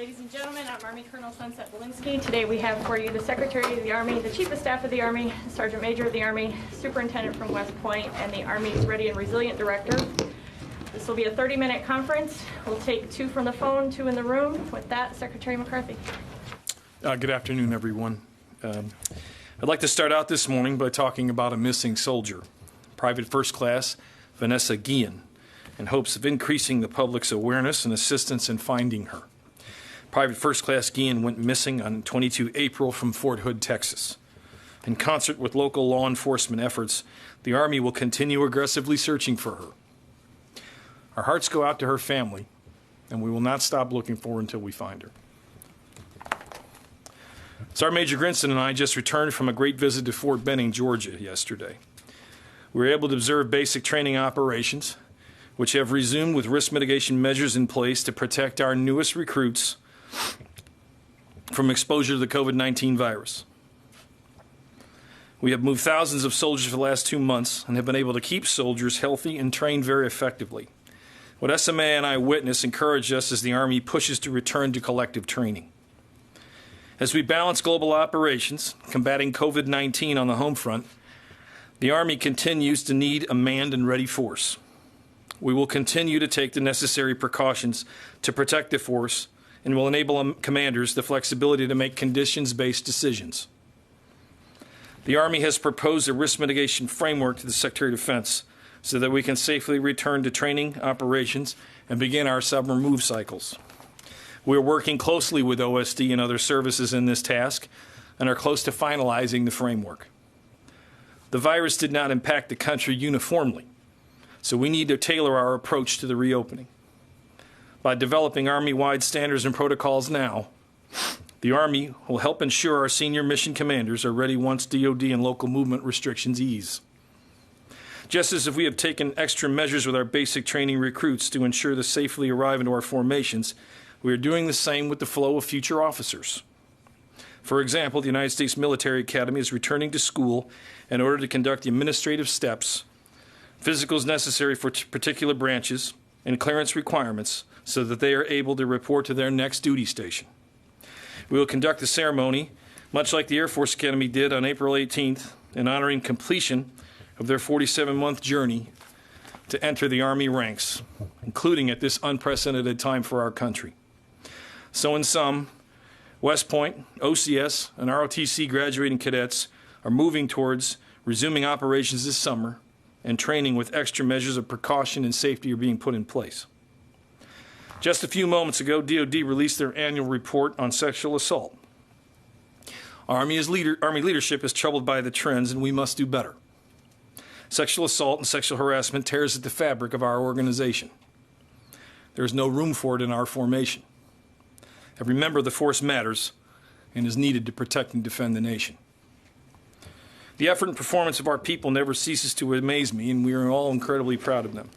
Ladies and gentlemen, I'm Army Colonel Sunset Walensky. Today we have for you the Secretary of the Army, the Chief of Staff of the Army, Sergeant Major of the Army, Superintendent from West Point, and the Army's Ready and Resilient Director. This will be a 30-minute conference. We'll take 2 from the phone, 2 in the room. With that, Secretary McCarthy. Good afternoon, everyone. I'd like to start out this morning by talking about a missing soldier, Private First Class Vanessa Guillen, in hopes of increasing the public's awareness and assistance in finding her. Private First Class Guillen went missing on 22 April from Fort Hood, Texas. In concert with local law enforcement efforts, the Army will continue aggressively searching for her. Our hearts go out to her family, and we will not stop looking for her until we find her. Sergeant Major Grinson and I just returned from a great visit to Fort Benning, Georgia yesterday. We were able to observe basic training operations, which have resumed with risk mitigation measures in place to protect our newest recruits from exposure to the COVID-19 virus. We have moved thousands of soldiers for the last 2 months and have been able to keep soldiers healthy and trained very effectively. What SMA and I witnessed encouraged us as the Army pushes to return to collective training. As we balance global operations, combating COVID-19 on the home front, the Army continues to need a manned and ready force. We will continue to take the necessary precautions to protect the force and will enable commanders the flexibility to make conditions-based decisions. The Army has proposed a risk mitigation framework to the Secretary of Defense so that we can safely return to training operations and begin our summer move cycles. We are working closely with OSD and other services in this task and are close to finalizing the framework. The virus did not impact the country uniformly, so we need to tailor our approach to the reopening. By developing Army-wide standards and protocols now, the Army will help ensure our senior mission commanders are ready once DoD and local movement restrictions ease. Just as if we have taken extra measures with our basic training recruits to ensure they safely arrive into our formations, we are doing the same with the flow of future officers. For example, the United States Military Academy is returning to school in order to conduct the administrative steps, physicals necessary for particular branches, and clearance requirements so that they are able to report to their next duty station. We will conduct the ceremony, much like the Air Force Academy did on April 18th, in honoring completion of their 47-month journey to enter the Army ranks, including at this unprecedented time for our country. So in sum, West Point, OCS, and ROTC graduating cadets are moving towards resuming operations this summer, and training with extra measures of precaution and safety are being put in place. Just a few moments ago, DoD released their annual report on sexual assault. Army leadership is troubled by the trends, and we must do better. Sexual assault and sexual harassment tears at the fabric of our organization. There is no room for it in our formation. Every member of the force matters and is needed to protect and defend the nation. The effort and performance of our people never ceases to amaze me, and we are all incredibly proud of them.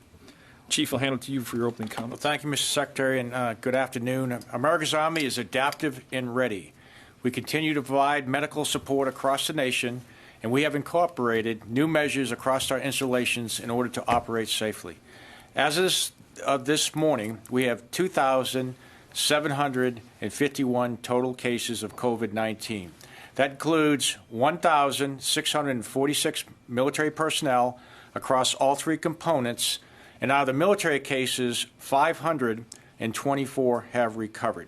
Chief, I'll hand it to you for your opening comment. Well, thank you, Mr. Secretary, and good afternoon. America's Army is adaptive and ready. We continue to provide medical support across the nation, and we have incorporated new measures across our installations in order to operate safely. As of this morning, we have 2,751 total cases of COVID-19. That includes 1,646 military personnel across all 3 components, and out of the military cases, 524 have recovered.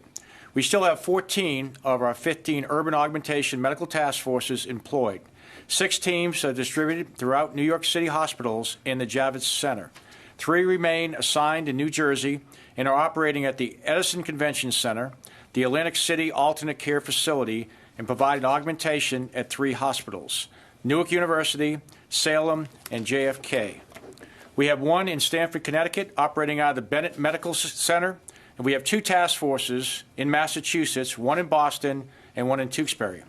We still have 14 of our 15 urban augmentation medical task forces employed. 6 teams are distributed throughout New York City hospitals and the Javits Center. 3 remain assigned in New Jersey and are operating at the Edison Convention Center, the Atlantic City Alternate Care Facility, and providing augmentation at 3 hospitals: Newark University, Salem, and JFK. We have 1 in Stamford, Connecticut, operating out of the Bennett Medical Center, and we have 2 task forces in Massachusetts, 1 in Boston and 1 in Tewksbury.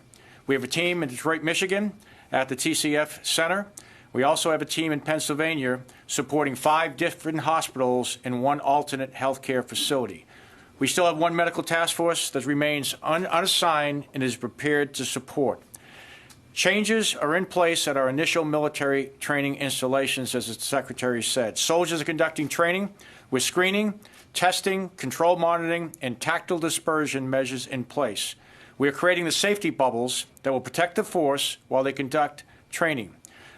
We have a team in Detroit, Michigan, at the TCF Center. We also have a team in Pennsylvania supporting 5 different hospitals and 1 alternate healthcare facility. We still have 1 medical task force that remains unassigned and is prepared to support. Changes are in place at our initial military training installations, as the Secretary said. Soldiers are conducting training with screening, testing, controlled monitoring, and tactical dispersion measures in place. We are creating the safety bubbles that will protect the force while they conduct training.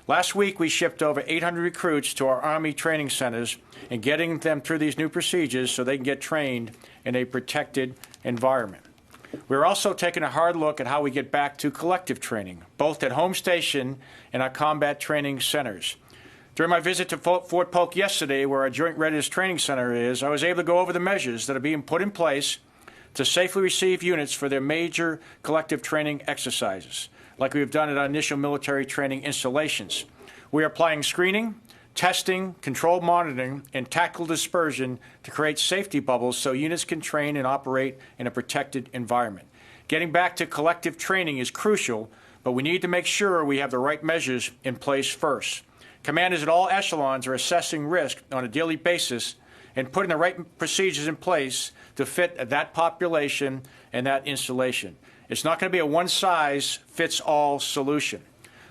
Last week, we shipped over 800 recruits to our Army training centers and getting them through these new procedures so they can get trained in a protected environment. We're also taking a hard look at how we get back to collective training, both at home station and our combat training centers. During my visit to Fort Polk yesterday, where our Joint Readiness Training Center is, I was able to go over the measures that are being put in place to safely receive units for their major collective training exercises, like we've done at our initial military training installations. We are applying screening, testing, controlled monitoring, and tactical dispersion to create safety bubbles so units can train and operate in a protected environment. Getting back to collective training is crucial, but we need to make sure we have the right measures in place first. Commanders at all echelons are assessing risk on a daily basis and putting the right procedures in place to fit that population and that installation. It's not going to be a one-size-fits-all solution.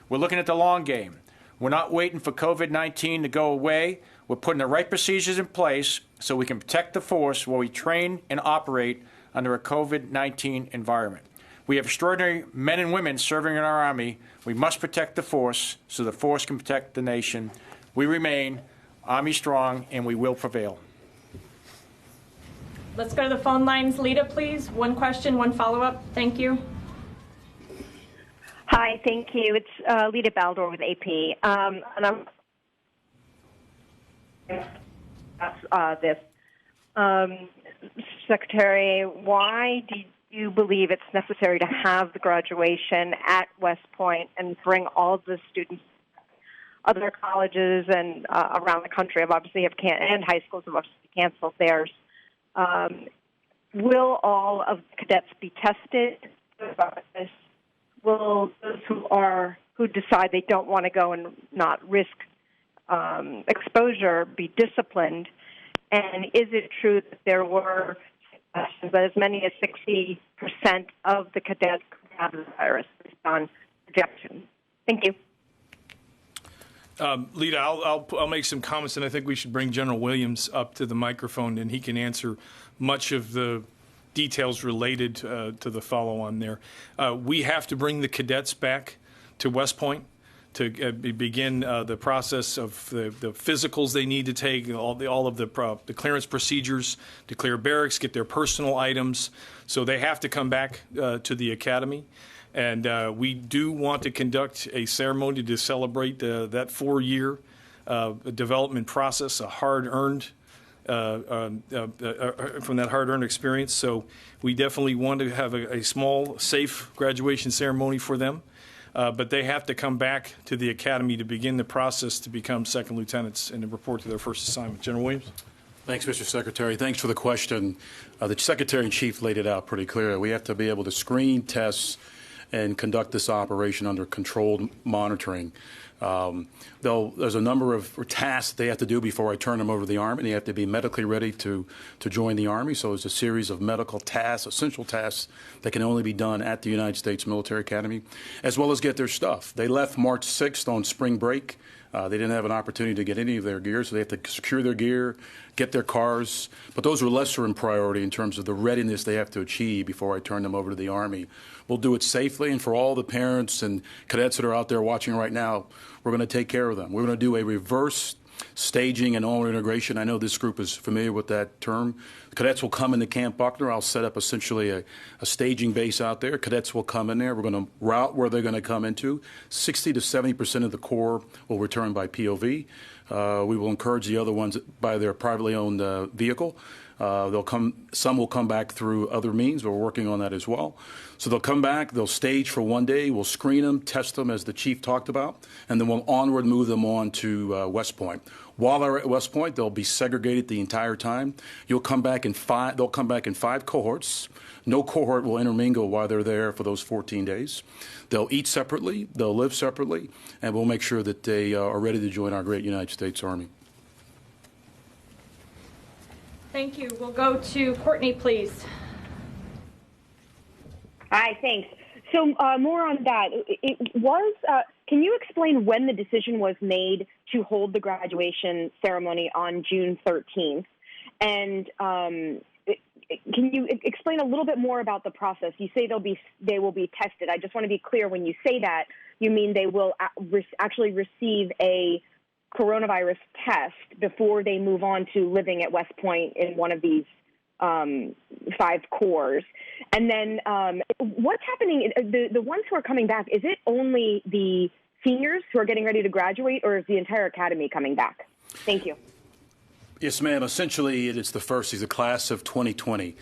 We're looking at the long game. We're not waiting for COVID-19 to go away. We're putting the right procedures in place so we can protect the force while we train and operate under a COVID-19 environment. We have extraordinary men and women serving in our Army. We must protect the force so the force can protect the nation. We remain Army strong, and we will prevail. Let's go to the phone lines. Lita, please. One question, one follow-up. Thank you. Hi, thank you. It's Lita Baldor with AP. And I'm Secretary, why do you believe it's necessary to have the graduation at West Point and bring all the students? Other colleges and around the country have obviously and high schools have obviously canceled theirs. Will all of the cadets be tested? Will those who decide they don't want to go and not risk exposure be disciplined? And is it true that there were that as many as 60% of the cadets could have the virus based on projection? Thank you. Lita, I'll make some comments, and I think we should bring General Williams up to the microphone, and he can answer much of the details related to the follow-on there. We have to bring the cadets back to West Point to begin the process of the physicals they need to take, all of the clearance procedures, to clear barracks, get their personal items. So they have to come back to the academy. And we do want to conduct a ceremony to celebrate that 4-year development process, a hard-earned, from that hard-earned experience. So we definitely want to have a small, safe graduation ceremony for them. But they have to come back to the academy to begin the process to become second lieutenants and to report to their first assignment. General Williams? Thanks, Mr. Secretary. Thanks for the question. The Secretary-in-Chief laid it out pretty clearly. We have to be able to screen, test, and conduct this operation under controlled monitoring. There's a number of tasks they have to do before I turn them over to the Army. They have to be medically ready to join the Army. So there's a series of medical tasks, essential tasks that can only be done at the United States Military Academy, as well as get their stuff. They left March 6th on spring break. They didn't have an opportunity to get any of their gear, so they have to secure their gear, get their cars. But those are lesser in priority in terms of the readiness they have to achieve before I turn them over to the Army. We'll do it safely, and for all the parents and cadets that are out there watching right now, we're going to take care of them. We're going to do a reverse staging and all integration. I know this group is familiar with that term. Cadets will come into Camp Buckner. I'll set up essentially a staging base out there. Cadets will come in there. We're going to route where they're going to come into. 60 to 70% of the Corps will return by POV. We will encourage the other ones by their privately owned vehicle. Some will come back through other means. We're working on that as well. So they'll come back, they'll stage for 1 day, we'll screen them, test them as the Chief talked about, and then we'll onward move them on to West Point. While they're at West Point, they'll be segregated the entire time. They'll come back in 5 cohorts. No cohort will intermingle while they're there for those 14 days. They'll eat separately, they'll live separately, and we'll make sure that they are ready to join our great United States Army. Thank you. We'll go to Courtney, please. Hi, thanks. So more on that. Can you explain when the decision was made to hold the graduation ceremony on June 13th? And can you explain a little bit more about the process? You say they will be tested. I just want to be clear. When you say that, you mean they will actually receive a coronavirus test before they move on to living at West Point in one of these 5 cores. And then what's happening, the ones who are coming back, is it only the seniors who are getting ready to graduate, or is the entire academy coming back? Thank you. Yes, ma'am. Essentially, it's the first. He's a class of 2020.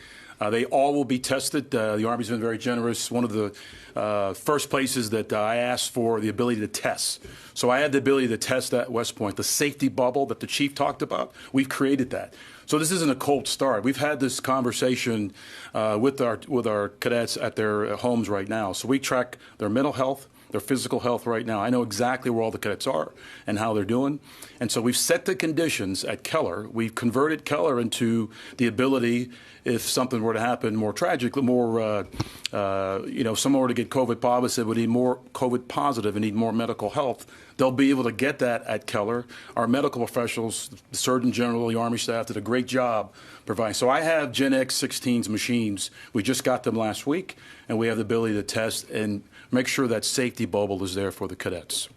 They all will be tested. The Army's been very generous. One of the first places that I asked for the ability to test. So I had the ability to test at West Point. The safety bubble that the chief talked about, we've created that. So this isn't a cold start. We've had this conversation with our cadets at their homes right now. So we track their mental health, their physical health right now. I know exactly where all the cadets are and how they're doing. And so we've set the conditions at Keller. We've converted Keller into the ability, if something were to happen more tragically, someone were to get COVID positive, would need more COVID positive and need more medical health, they'll be able to get that at Keller. Our medical professionals, the Surgeon General, the Army staff did a great job providing. So I have Gen X-16's machines. We just got them last week, and we have the ability to test and make sure that safety bubble is there for the cadets.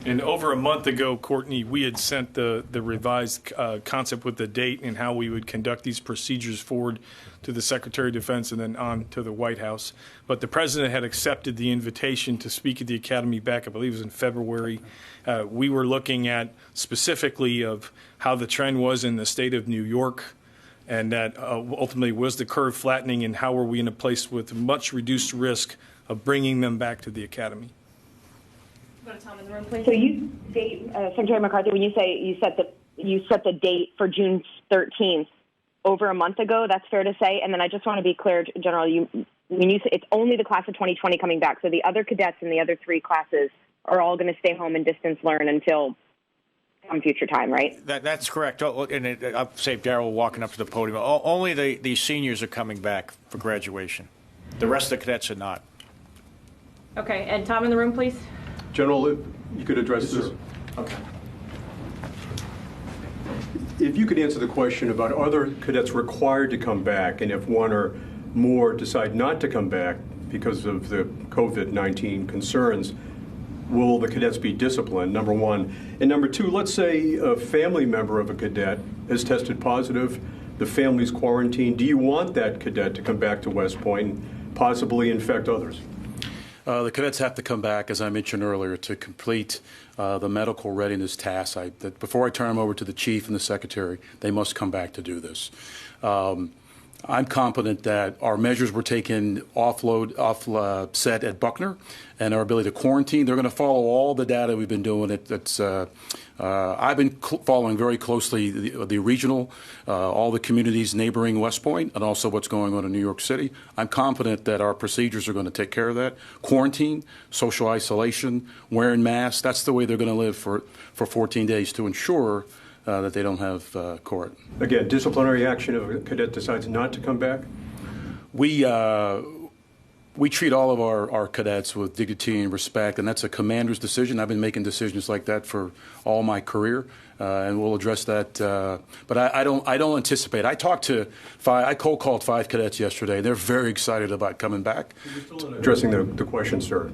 And over a month ago, Courtney, we had sent the revised concept with the date and how we would conduct these procedures forward to the Secretary of Defense and then on to the White House. But the President had accepted the invitation to speak at the Academy back, I believe it was in February. We were looking at specifically of how the trend was in the state of New York, and that ultimately was the curve flattening, and how were we in a place with much reduced risk of bringing them back to the Academy. Go to Tom in the room, please. So you say, Secretary McCarthy, when you say you set the date for June 13th over a month ago, that's fair to say. And then I just want to be clear, General, when you say it's only the class of 2020 coming back, so the other cadets in the other 3 classes are all going to stay home and distance learn until some future time, right? That's correct. And I'll save Darrell walking up to the podium. Only the seniors are coming back for graduation. The rest of the cadets are not. Okay, and Tom in the room, please. General, if you could address this. Okay. If you could answer the question about other cadets required to come back, and if one or more decide not to come back because of the COVID-19 concerns, will the cadets be disciplined, number one? And number two, let's say a family member of a cadet has tested positive, the family's quarantined. Do you want that cadet to come back to West Point and possibly infect others? The cadets have to come back, as I mentioned earlier, to complete the medical readiness tasks. Before I turn them over to the chief and the secretary, they must come back to do this. I'm confident that our measures were taken offset at Buckner, and our ability to quarantine, they're going to follow all the data we've been doing. I've been following very closely the regional, all the communities neighboring West Point, and also what's going on in New York City. I'm confident that our procedures are going to take care of that. Quarantine, social isolation, wearing masks, that's the way they're going to live for 14 days to ensure that they don't have court. Again, disciplinary action if a cadet decides not to come back? We treat all of our cadets with dignity and respect, and that's a commander's decision. I've been making decisions like that for all my career, and we'll address that. But I don't anticipate. I cold called 5 cadets yesterday. They're very excited about coming back. Addressing the question, sir.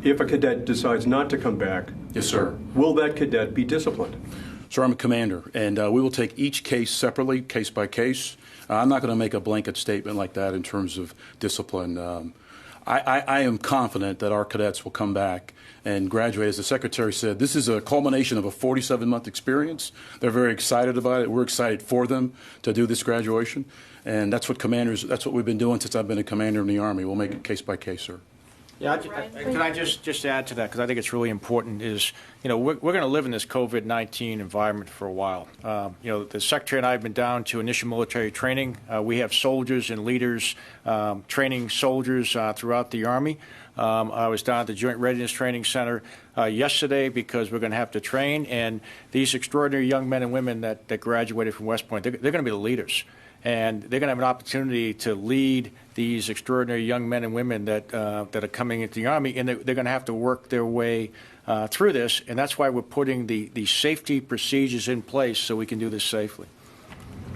If a cadet decides not to come back, yes, sir, will that cadet be disciplined? Sir, I'm a commander, and we will take each case separately, case by case. I'm not going to make a blanket statement like that in terms of discipline. I am confident that our cadets will come back and graduate. As the Secretary said, this is a culmination of a 47-month experience. They're very excited about it. We're excited for them to do this graduation. And that's what we've been doing since I've been a commander in the Army. We'll make it case by case, sir. Yeah, can I just add to that, because I think it's really important, is, we're going to live in this COVID-19 environment for a while. The Secretary and I have been down to initial military training. We have soldiers and leaders training soldiers throughout the Army. I was down at the Joint Readiness Training Center yesterday because we're going to have to train, and these extraordinary young men and women that graduated from West Point, they're going to be the leaders. And they're going to have an opportunity to lead these extraordinary young men and women that are coming into the Army, and they're going to have to work their way through this. And that's why we're putting the safety procedures in place so we can do this safely.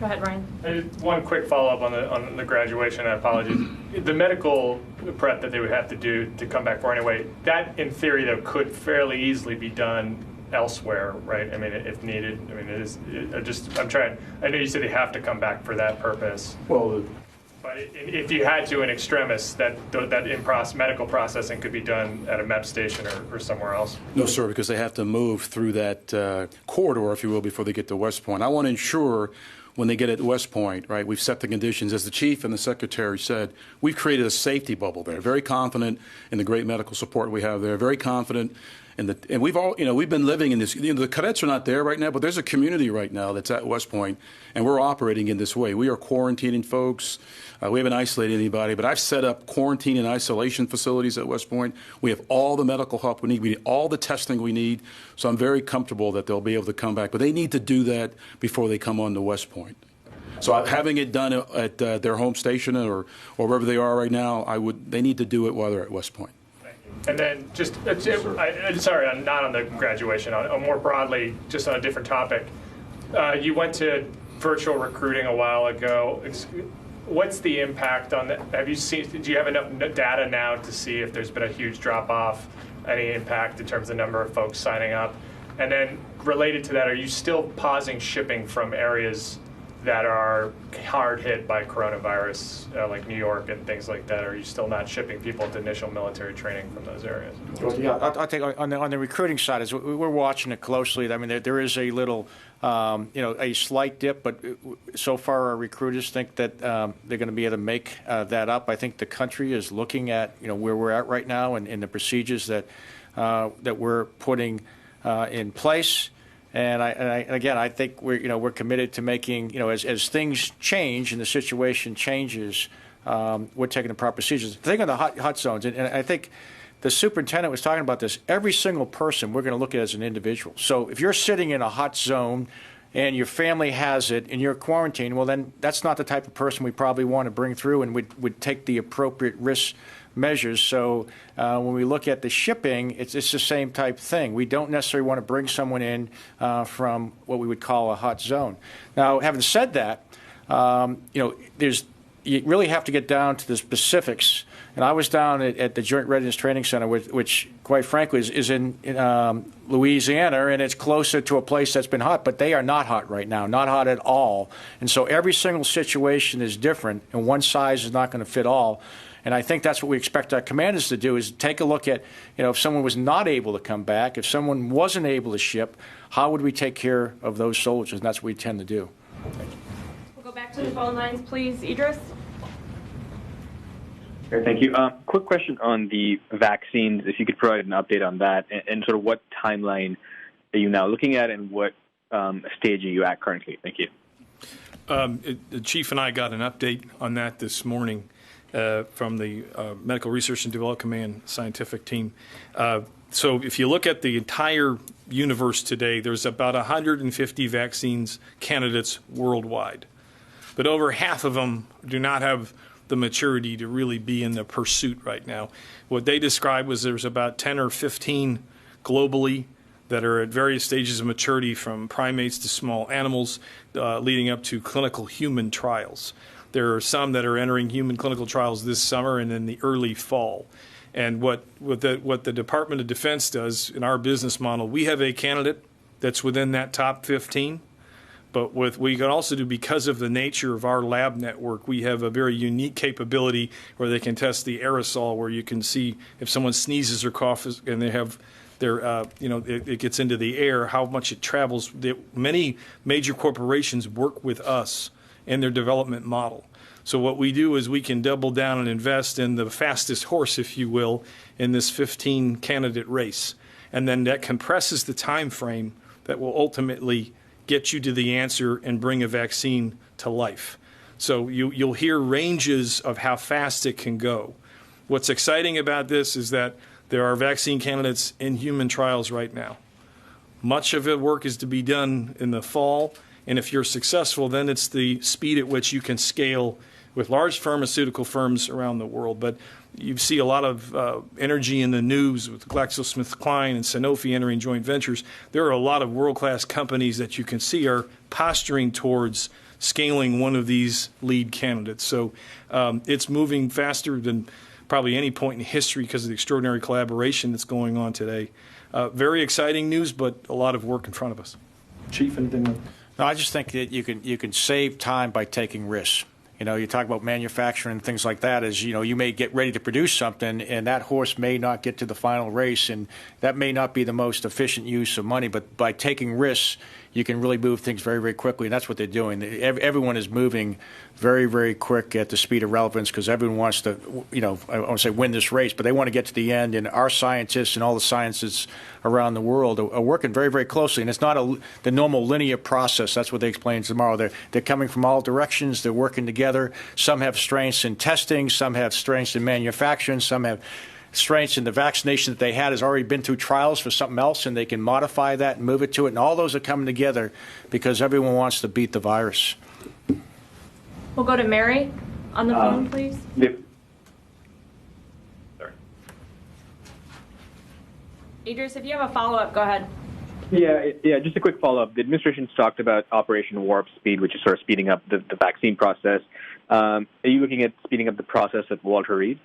Go ahead, Ryan. One quick follow-up on the graduation. Apologies. The medical prep that they would have to do to come back for anyway, that in theory though could fairly easily be done elsewhere, right? I mean, if needed. I mean, I'm trying. I know you said they have to come back for that purpose. Well, But if you had to in extremis, that medical processing could be done at a MEP station or somewhere else? No, sir, because they have to move through that corridor, if you will, before they get to West Point. I want to ensure when they get at West Point, right, we've set the conditions. As the chief and the secretary said, we've created a safety bubble there. Very confident in the great medical support we have there. Very confident. And we've all, we've been living in this, the cadets are not there right now, but there's a community right now that's at West Point, and we're operating in this way. We are quarantining folks. We haven't isolated anybody, but I've set up quarantine and isolation facilities at West Point. We have all the medical help we need. We need all the testing we need. So I'm very comfortable that they'll be able to come back. But they need to do that before they come on to West Point. So having it done at their home station or wherever they are right now, they need to do it while they're at West Point. And then just, sorry, not on the graduation, more broadly, just on a different topic. You went to virtual recruiting a while ago. What's the impact on that? Do you have enough data now to see if there's been a huge drop off, any impact in terms of the number of folks signing up? And then related to that, are you still pausing shipping from areas that are hard hit by coronavirus, like New York and things like that? Are you still not shipping people to initial military training from those areas? Well, yeah, I'll take on the recruiting side. We're watching it closely. I mean, there is a little, a slight dip, but so far our recruiters think that they're going to be able to make that up. I think the country is looking at where we're at right now and the procedures that we're putting in place. And again, I think we're committed to making, as things change and the situation changes, we're taking the proper procedures. The thing on the hot zones, and I think the superintendent was talking about this, every single person we're going to look at as an individual. So if you're sitting in a hot zone and your family has it and you're quarantined, well, then that's not the type of person we probably want to bring through, and would take the appropriate risk measures. So when we look at the shipping, it's the same type thing. We don't necessarily want to bring someone in from what we would call a hot zone. Now, having said that, you really have to get down to the specifics. And I was down at the Joint Readiness Training Center, which quite frankly is in Louisiana, and it's closer to a place that's been hot, but they are not hot right now, not hot at all. And so every single situation is different, and one size is not going to fit all. And I think that's what we expect our commanders to do, is take a look at, if someone was not able to come back, if someone wasn't able to ship, how would we take care of those soldiers? And that's what we tend to do. We'll go back to the phone lines, please. Idris? Okay, thank you. Quick question on the vaccines, if you could provide an update on that, and sort of what timeline are you now looking at, and what stage are you at currently? Thank you. The chief and I got an update on that this morning. From the Medical Research and Development Command scientific team. So if you look at the entire universe today, there's about 150 vaccines candidates worldwide. But over half of them do not have the maturity to really be in the pursuit right now. What they described was there's about 10 or 15 globally that are at various stages of maturity, from primates to small animals, leading up to clinical human trials. There are some that are entering human clinical trials this summer and in the early fall. And what the Department of Defense does in our business model, we have a candidate that's within that top 15. But we can also do, because of the nature of our lab network, we have a very unique capability where they can test the aerosol, where you can see if someone sneezes or coughs and they have their, it gets into the air, how much it travels. Many major corporations work with us in their development model. So what we do is we can double down and invest in the fastest horse, if you will, in this 15 candidate race. And then that compresses the time frame that will ultimately get you to the answer and bring a vaccine to life. So you'll hear ranges of how fast it can go. What's exciting about this is that there are vaccine candidates in human trials right now. Much of the work is to be done in the fall. And if you're successful, then it's the speed at which you can scale with large pharmaceutical firms around the world. But you see a lot of energy in the news with GlaxoSmithKline and Sanofi entering joint ventures. There are a lot of world-class companies that you can see are posturing towards scaling one of these lead candidates. So it's moving faster than probably any point in history because of the extraordinary collaboration that's going on today. Very exciting news, but a lot of work in front of us. Chief, anything else? No, I just think that you can save time by taking risks. You know, you talk about manufacturing and things like that, as you know, you may get ready to produce something and that horse may not get to the final race, and that may not be the most efficient use of money, but by taking risks, you can really move things very, very quickly, and that's what they're doing. Everyone is moving very, very quick at the speed of relevance because everyone wants to, you know, I want to say win this race, but they want to get to the end, and our scientists and all the sciences around the world are working very, very closely, and it's not the normal linear process. That's what they explain tomorrow. They're coming from all directions. They're working together. Some have strengths in testing. Some have strengths in manufacturing. Some have strengths in the vaccination that they had has already been through trials for something else, and they can modify that and move it to it. And all those are coming together because everyone wants to beat the virus. We'll go to Mary on the phone, please. Yep. Sorry. Idris, if you have a follow-up, go ahead. Yeah, just a quick follow-up. The administration's talked about Operation Warp Speed, which is sort of speeding up the vaccine process. Are you looking at speeding up the process at Walter Reed?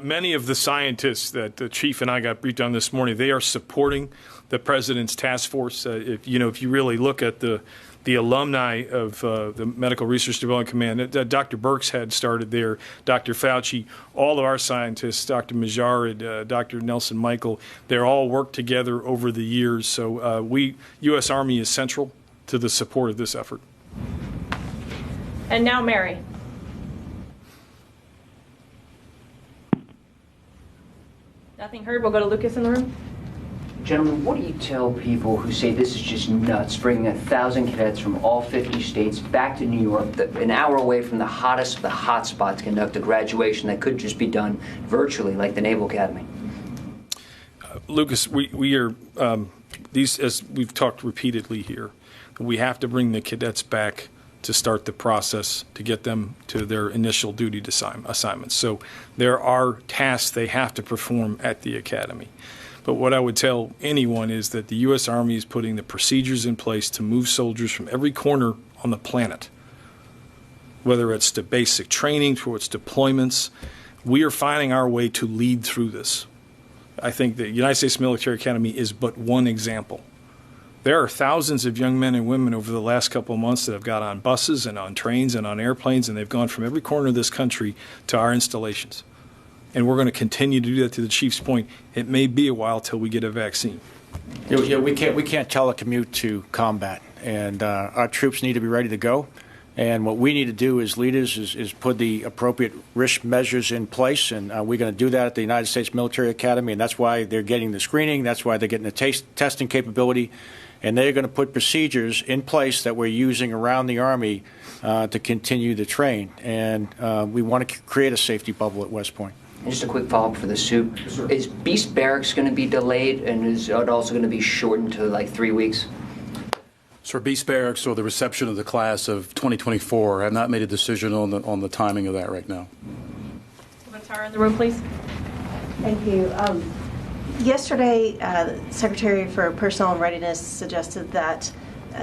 Many of the scientists that the chief and I got briefed on this morning, they are supporting the president's task force. If you really look at the alumni of the Medical Research Development Command, Dr. Birx had started there, Dr. Fauci, all of our scientists, Dr. Majarid, Dr. Nelson Michael, they're all worked together over the years. So U.S. Army is central to the support of this effort. And now Mary. Nothing heard. We'll go to Lucas in the room. Gentlemen, what do you tell people who say this is just nuts, bringing 1,000 cadets from all 50 states back to New York, an hour away from the hottest of the hot spots, to conduct a graduation that could just be done virtually, like the Naval Academy? Lucas, we are, as we've talked repeatedly here, we have to bring the cadets back to start the process to get them to their initial duty assignments. So there are tasks they have to perform at the academy. But what I would tell anyone is that the U.S. Army is putting the procedures in place to move soldiers from every corner on the planet, whether it's to basic training, to its deployments. We are finding our way to lead through this. I think the United States Military Academy is but one example. There are thousands of young men and women over the last couple of months that have got on buses and on trains and on airplanes, and they've gone from every corner of this country to our installations. And we're going to continue to do that. To the chief's point, it may be a while till we get a vaccine. Yeah, we can't telecommute to combat, and our troops need to be ready to go. And what we need to do as leaders is put the appropriate risk measures in place, and we're going to do that at the United States Military Academy, and that's why they're getting the screening, that's why they're getting the testing capability, and they're going to put procedures in place that we're using around the Army to continue to train. And we want to create a safety bubble at West Point. And just a quick follow-up for the soup. Is Beast Barracks going to be delayed, and is it also going to be shortened to like 3 weeks? So Beast Barracks, or the reception of the class of 2024, I have not made a decision on the timing of that right now. Tara in the room, please. Thank you. Yesterday, the Secretary for Personnel and Readiness suggested that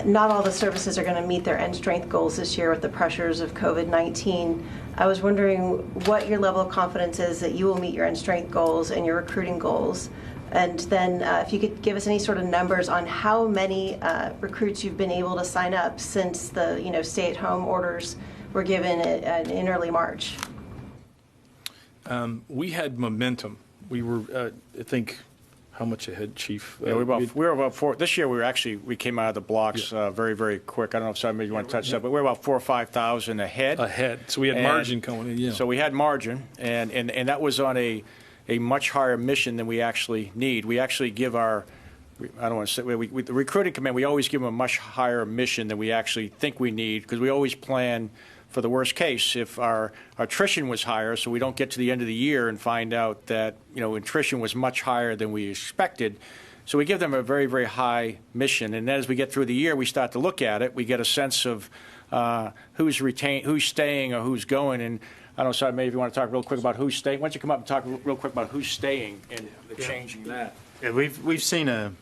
not all the services are going to meet their end strength goals this year with the pressures of COVID-19. I was wondering what your level of confidence is that you will meet your end strength goals and your recruiting goals. And then if you could give us any sort of numbers on how many recruits you've been able to sign up since the stay-at-home orders were given in early March. We had momentum. We were, I think, how much ahead, Chief? Yeah, we were about 4. This year we came out of the blocks very, very quick. I don't know if somebody you want to touch that, but we were about 4,000 or 5,000 ahead. So we had margin coming in. Yeah. So we had margin, and that was on a much higher mission than we actually need. We actually give our, I don't want to say, the recruiting command, we always give them a much higher mission than we actually think we need, because we always plan for the worst case. If our attrition was higher, so we don't get to the end of the year and find out that attrition was much higher than we expected. So we give them a very, very high mission, and then as we get through the year, we start to look at it. We get a sense of who's staying, or who's going. And I don't know, sorry, maybe if you want to talk real quick about who's staying. Why don't you come up and talk real quick about who's staying and changing that? Yeah, we've seen an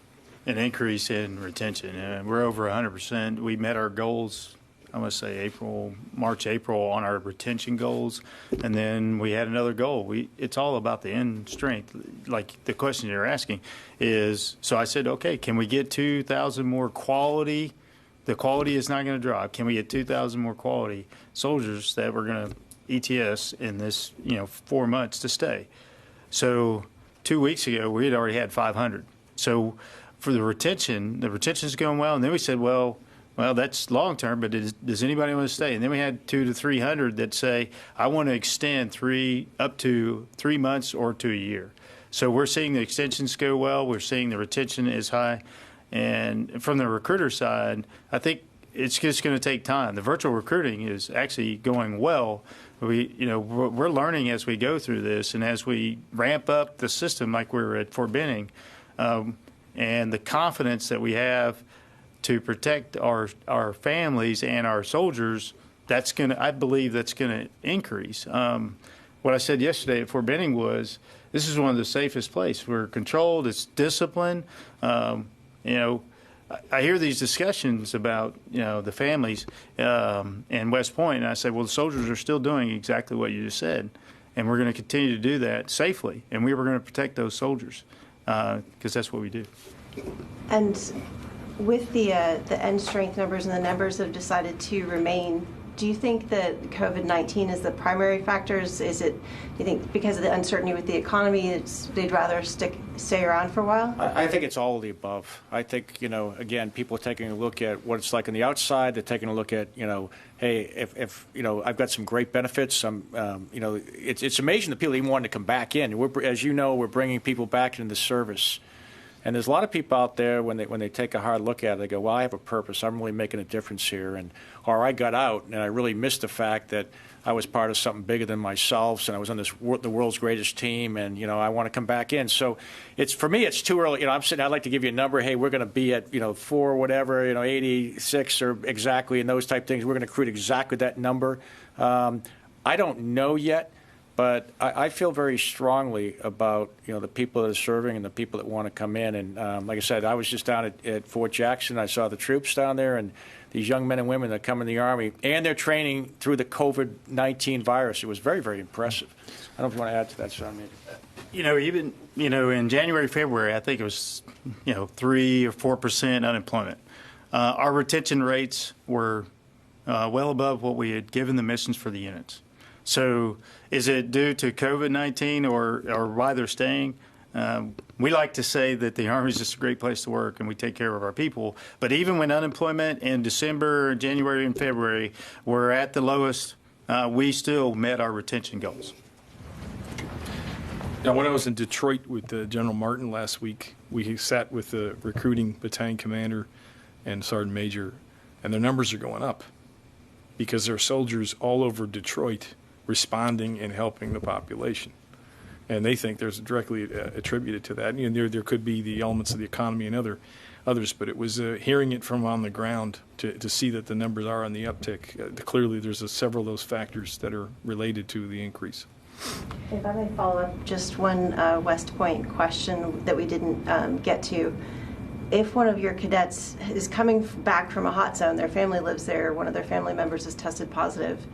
increase in retention. We're over 100%. We met our goals I'm going to say March, April on our retention goals. And then we had another goal. It's all about the end strength. Like the question you're asking is, so I said, okay, can we get 2,000 more quality? The quality is not going to drop. Can we get 2,000 more quality soldiers that we're going to ETS in this, 4 months to stay? So 2 weeks ago, we had already had 500. So for the retention is going well. And then we said, well, that's long term, but does anybody want to stay? And then we had 200 to 300 that say, I want to extend up to 3 months or to a year. So we're seeing the extensions go well. We're seeing the retention is high. And from the recruiter side, I think it's just going to take time. The virtual recruiting is actually going well. We're learning as we go through this, and as we ramp up the system like we were at Fort Benning, and the confidence that we have to protect our families and our soldiers, I believe that's going to increase. What I said yesterday at Fort Benning was, this is one of the safest places. We're controlled. It's disciplined. I hear these discussions about, the families in West Point, and I say, well, the soldiers are still doing exactly what you just said, and we're going to continue to do that safely, and we were going to protect those soldiers because that's what we do. And with the end strength numbers and the numbers that have decided to remain, do you think that COVID-19 is the primary factors? Do you think because of the uncertainty with the economy, they'd rather stay around for a while? I think it's all of the above. I think, again, people are taking a look at what it's like on the outside. They're taking a look at, hey, if I've got some great benefits. It's amazing that people even want to come back in. As you know, we're bringing people back into the service. And there's a lot of people out there when they take a hard look at it, they go, well, I have a purpose. I'm really making a difference here. Or I got out and I really missed the fact that I was part of something bigger than myself, and I was on the world's greatest team, and I want to come back in. So for me, it's too early. I'd like to give you a number. Hey, we're going to be at 4 whatever, 86 or exactly, and those type things. We're going to recruit exactly that number. I don't know yet. But I feel very strongly about the people that are serving and the people that want to come in. And like I said, I was just down at Fort Jackson. I saw the troops down there and these young men and women that come in the Army, and they're training through the COVID-19 virus. It was very, very impressive. I don't know if you want to add to that, Sean. Even in January, February, I think it was 3 or 4% unemployment. Our retention rates were well above what we had given the missions for the units. So is it due to COVID-19 or why they're staying? We like to say that the Army is just a great place to work and we take care of our people. But even when unemployment in December, January, and February were at the lowest, we still met our retention goals. Now, when I was in Detroit with General Martin last week, we sat with the recruiting battalion commander and sergeant major, and their numbers are going up because there are soldiers all over Detroit responding and helping the population. And they think there's directly attributed to that. There could be the elements of the economy and others, but it was hearing it from on the ground to see that the numbers are on the uptick. Clearly, there's several of those factors that are related to the increase. If I may follow up, just one West Point question that we didn't get to. If one of your cadets is coming back from a hot zone, their family lives there, one of their family members is tested positive,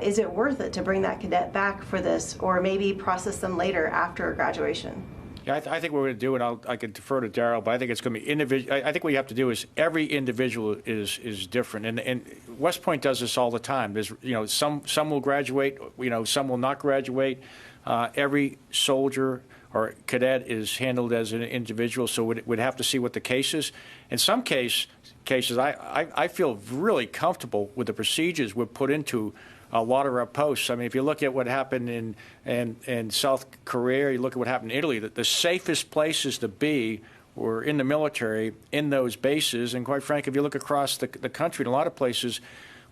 is it worth it to bring that cadet back for this, or maybe process them later after graduation? Yeah, I think what we're going to do, and I could defer to Darrell, but I think it's going to be individual. I think what you have to do is every individual is different, and West Point does this all the time. There's some will graduate, some will not graduate. Every soldier or cadet is handled as an individual, so we'd have to see what the case is. In some cases, I feel really comfortable with the procedures we've put into a lot of our posts. I mean, if you look at what happened in South Korea, you look at what happened in Italy, the safest places to be were in the military, in those bases. And quite frankly, if you look across the country, in a lot of places,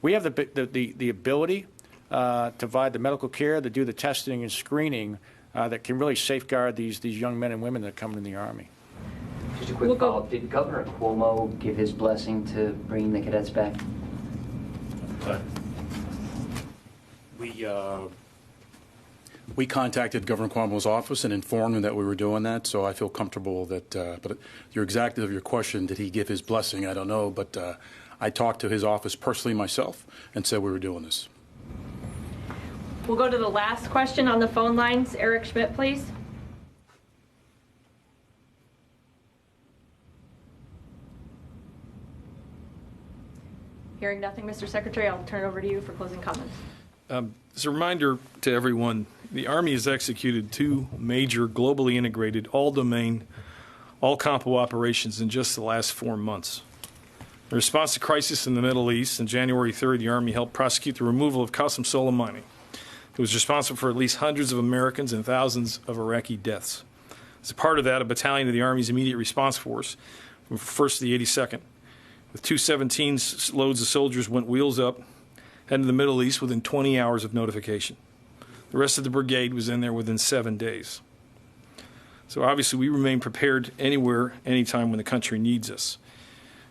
we have the ability to provide the medical care, to do the testing and screening that can really safeguard these young men and women that come in the Army. Just a quick follow-up. Did Governor Cuomo give his blessing to bringing the cadets back? We contacted Governor Cuomo's office and informed him that we were doing that, so I feel comfortable that, but your exact of your question, did he give his blessing? I don't know, but I talked to his office personally myself and said we were doing this. We'll go to the last question on the phone lines. Eric Schmidt, please. Hearing nothing, Mr. Secretary, I'll turn it over to you for closing comments. As a reminder to everyone, the Army has executed 2 major globally integrated all-domain, all-compo operations in just the last 4 months. In response to crisis in the Middle East, on January 3rd, the Army helped prosecute the removal of Qasem Soleimani, who was responsible for at least hundreds of Americans and thousands of Iraqi deaths. As a part of that, a battalion of the Army's immediate response force, from 1st to the 82nd, with 2 17 loads of soldiers, went wheels up, headed to the Middle East within 20 hours of notification. The rest of the brigade was in there within 7 days. So obviously we remain prepared anywhere, anytime when the country needs us.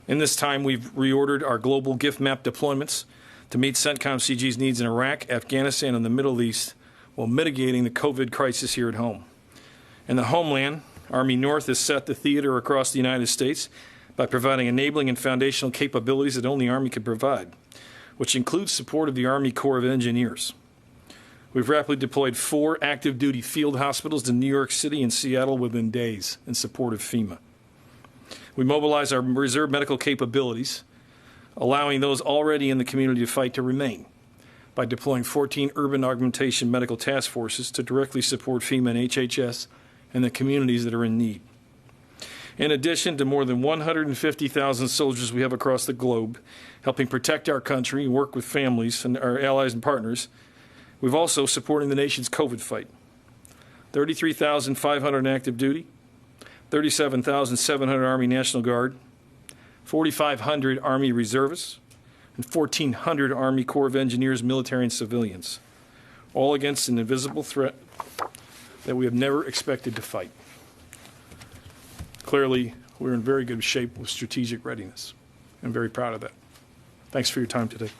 In this time, we've reordered our global gift map deployments to meet CENTCOM CG's needs in Iraq, Afghanistan, and the Middle East while mitigating the COVID crisis here at home. In the homeland, Army North has set the theater across the United States by providing enabling and foundational capabilities that only Army could provide, which includes support of the Army Corps of Engineers. We've rapidly deployed 4 active duty field hospitals to New York City and Seattle within days in support of FEMA. We mobilize our reserve medical capabilities, allowing those already in the community to fight to remain by deploying 14 urban augmentation medical task forces to directly support FEMA and HHS and the communities that are in need. In addition to more than 150,000 soldiers we have across the globe, helping protect our country and work with families and our allies and partners, we've also supporting the nation's COVID fight. 33,500 active duty, 37,700 Army National Guard, 4,500 Army Reservists, and 1,400 Army Corps of Engineers, military and civilians, all against an invisible threat that we have never expected to fight. Clearly, we're in very good shape with strategic readiness. I'm very proud of that. Thanks for your time today.